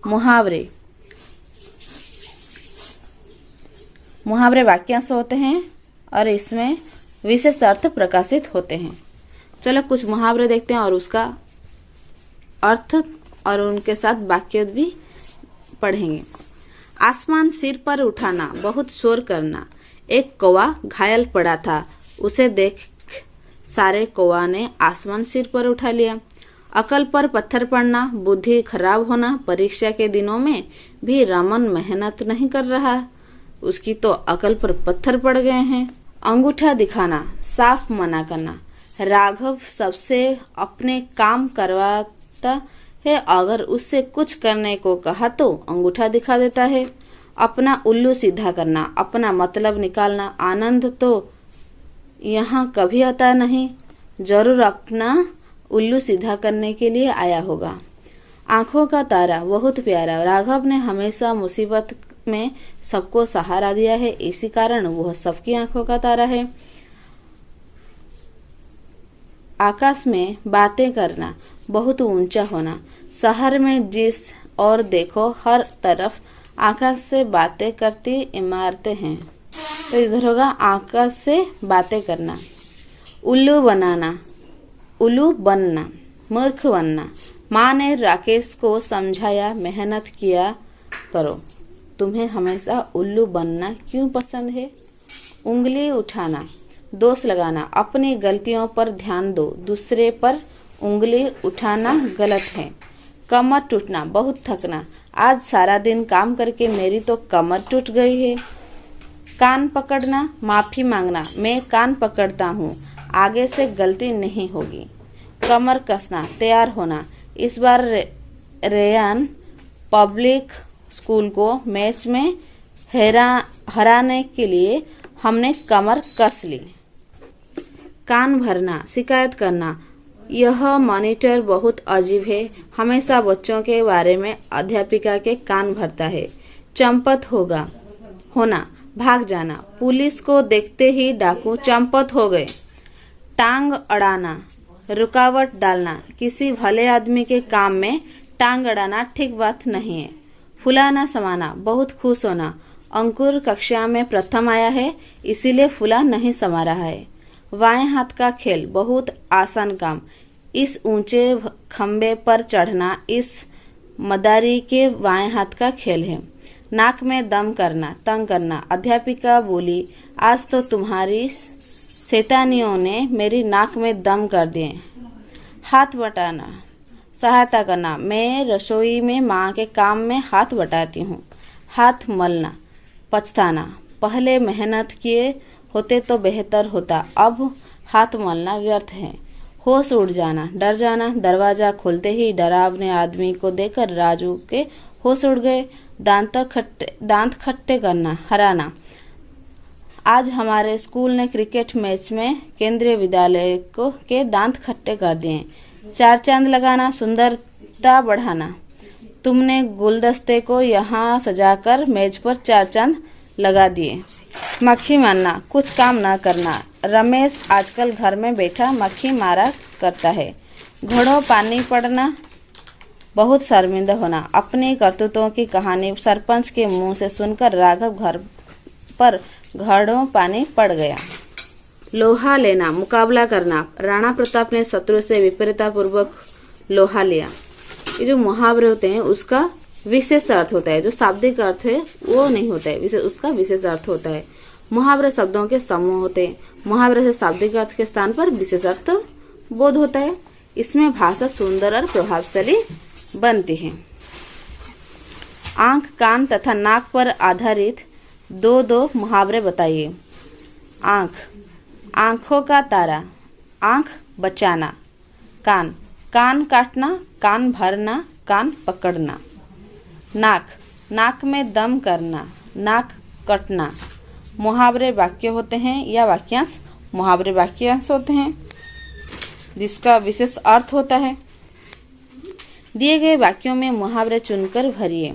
मुहावरे। मुहावरे वाक्यांश होते हैं और इसमें विशेष अर्थ प्रकाशित होते हैं। चलो कुछ मुहावरे देखते हैं और उसका अर्थ और उनके साथ वाक्य भी पढ़ेंगे। आसमान सिर पर उठाना, बहुत शोर करना। एक कौवा घायल पड़ा था, उसे देख सारे कौवा ने आसमान सिर पर उठा लिया। अकल पर पत्थर पड़ना, बुद्धि खराब होना। परीक्षा के दिनों में भी रमन मेहनत नहीं कर रहा, उसकी तो अकल पर पत्थर पड़ गए हैं। अंगूठा दिखाना, साफ मना करना। राघव सबसे अपने काम करवाता है, अगर उससे कुछ करने को कहा तो अंगूठा दिखा देता है। अपना उल्लू सीधा करना, अपना मतलब निकालना। आनंद तो यहाँ कभी आता नहीं, जरूर अपना उल्लू सीधा करने के लिए आया होगा। आंखों का तारा, बहुत प्यारा। राघव ने हमेशा मुसीबत में सबको सहारा दिया है, इसी कारण वह सबकी आंखों का तारा है। आकाश में बातें करना, बहुत ऊंचा होना। शहर में जिस और देखो हर तरफ आकाश से बातें करती इमारतें हैं, तो इधर होगा आकाश से बातें करना। उल्लू बनाना, उल्लू बनना, मूर्ख बनना। माँ ने राकेश को समझाया, मेहनत किया करो। तुम्हें हमेशा उल्लू बनना क्यों पसंद है? उंगली उठाना, दोष लगाना। अपनी गलतियों पर ध्यान दो, दूसरे पर उंगली उठाना गलत है। कमर टूटना, बहुत थकना। आज सारा दिन काम करके मेरी तो कमर टूट गई है। कान पकड़ना, माफी मांगना। मैं कान पकड़ता हूँ, आगे से गलती नहीं होगी। कमर कसना, तैयार होना। इस बार रेयान पब्लिक स्कूल को मैच में हराने के लिए हमने कमर कस ली। कान भरना, शिकायत करना। यह मॉनिटर बहुत अजीब है, हमेशा बच्चों के बारे में अध्यापिका के कान भरता है। चंपत होना, भाग जाना। पुलिस को देखते ही डाकू चंपत हो गए। टांग अड़ाना, रुकावट डालना। किसी भले आदमी के काम में टांग अड़ाना ठीक बात नहीं है। फुलाना समाना, बहुत खुश होना। अंकुर कक्षा में प्रथम आया है, इसीलिए फूला नहीं समा रहा है। बाएं हाथ का खेल, बहुत आसान काम। इस ऊंचे खंबे पर चढ़ना इस मदारी के बाएं हाथ का खेल है। नाक में दम करना, तंग करना। अध्यापिका बोली, आज तो तुम्हारी शैतानियों ने मेरी नाक में दम कर दिए। हाथ बटाना, सहायता करना। मैं रसोई में माँ के काम में हाथ बटाती हूँ। हाथ मलना, पछताना। पहले मेहनत किए होते तो बेहतर होता, अब हाथ मलना व्यर्थ है। होश उड़ जाना, डर जाना। दरवाजा खोलते ही डरावने आदमी को देखकर राजू के होश उड़ गए। दांत खट्टे करना, हराना। आज हमारे स्कूल ने क्रिकेट मैच में केंद्रीय विद्यालय के दांत खट्टे कर दिए। चार चांद लगाना, सुंदरता बढ़ाना। तुमने गुलदस्ते को यहाँ सजाकर मेज पर चार चांद लगा दिए। मक्खी मारना, कुछ काम ना करना। रमेश आजकल घर में बैठा मक्खी मारा करता है। घड़ों पानी पड़ना, बहुत शर्मिंदा होना। अपनी करतूतों की कहानी सरपंच के मुंह से सुनकर राघव घर पर घड़ों पानी पड़ गया। लोहा लेना, मुकाबला करना। राणा प्रताप ने शत्रु से विपरीतपूर्वक लोहा लिया। ये जो मुहावरे होते हैं उसका विशेष अर्थ होता है, जो शाब्दिक अर्थ है वो नहीं होता है, उसका विशेष अर्थ होता है। मुहावरे शब्दों के समूह होते हैं। मुहावरे से शाब्दिक अर्थ के स्थान पर विशेष अर्थ बोध होता है। इसमें भाषा सुंदर और प्रभावशाली बनती है। आंख, कान तथा नाक पर आधारित दो दो मुहावरे बताइए। आंख, आंखों का तारा। आंख बचाना। कान, कान काटना, कान भरना, कान पकड़ना। नाक, नाक में दम करना, नाक कटना। मुहावरे वाक्य होते हैं या वाक्यांश मुहावरे वाक्यांश होते हैं जिसका विशेष अर्थ होता है। दिए गए वाक्यों में मुहावरे चुनकर भरिए।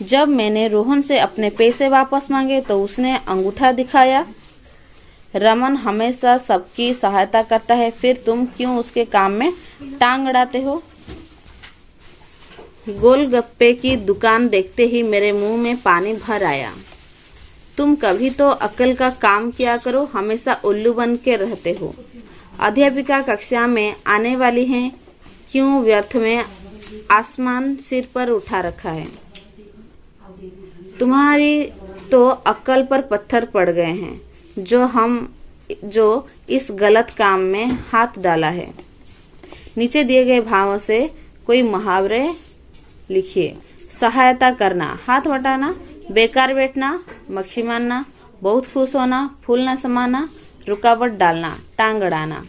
जब मैंने रोहन से अपने पैसे वापस मांगे तो उसने अंगूठा दिखाया। रमन हमेशा सबकी सहायता करता है, फिर तुम क्यों उसके काम में टांग अड़ाते हो? गोलगप्पे की दुकान देखते ही मेरे मुंह में पानी भर आया। तुम कभी तो अक्ल का काम किया करो, हमेशा उल्लू बन के रहते हो। अध्यापिका कक्षा में आने वाली हैं, क्यों व्यर्थ में आसमान सिर पर उठा रखा है। तुम्हारी तो अक्ल पर पत्थर पड़ गए हैं, जो इस गलत काम में हाथ डाला है। नीचे दिए गए भावों से कोई मुहावरे लिखिए। सहायता करना, हाथ बटाना, बेकार बैठना, मक्खी मारना, बहुत खुश होना, फूल न समाना, रुकावट डालना, टांग अड़ाना।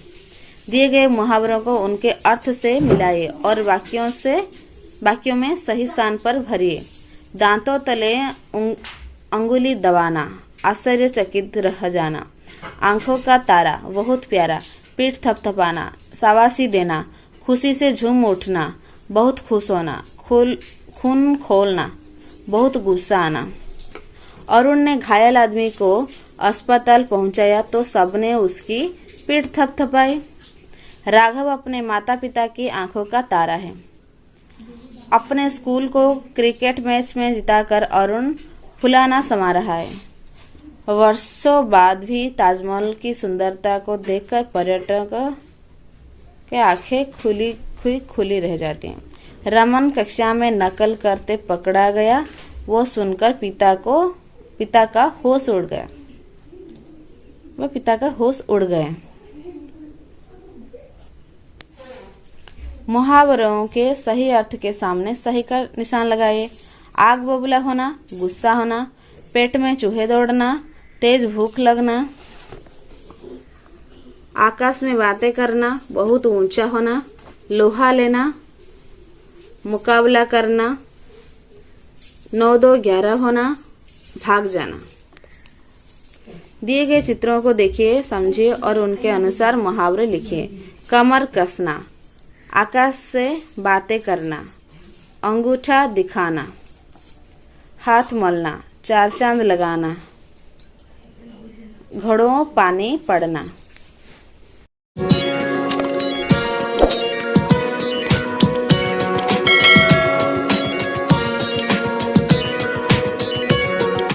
दिए गए मुहावरों को उनके अर्थ से मिलाइए और वाक्यों में सही स्थान पर भरिए। दांतों तले अंगुली दबाना, आश्चर्यचकित रह जाना, आंखों का तारा, बहुत प्यारा, पीठ थपथपाना, शाबाशी देना, खुशी से झूम उठना, बहुत खुश होना, खून खोलना, बहुत गुस्सा आना। अरुण ने घायल आदमी को अस्पताल पहुंचाया तो सबने उसकी पीठ थपथपाई। राघव अपने माता पिता की आंखों का तारा है। अपने स्कूल को क्रिकेट मैच में जिताकर अरुण फुलाना समा रहा है। वर्षों बाद भी ताजमहल की सुंदरता को देखकर पर्यटकों के आंखें खुली रह जाती हैं। रमन कक्षा में नकल करते पकड़ा गया, वो सुनकर पिता का होश उड़ गया। मुहावरों के सही अर्थ के सामने सही का निशान लगाइए। आग बबूला होना, गुस्सा होना, पेट में चूहे दौड़ना, तेज भूख लगना, आकाश में बातें करना, बहुत ऊंचा होना, लोहा लेना, मुकाबला करना, 9-2-11 होना, भाग जाना। दिए गए चित्रों को देखिए, समझिए और उनके अनुसार मुहावरे लिखिए। कमर कसना, आकाश से बातें करना, अंगूठा दिखाना, हाथ मलना, 4 चांद लगाना, घड़ों पानी पड़ना।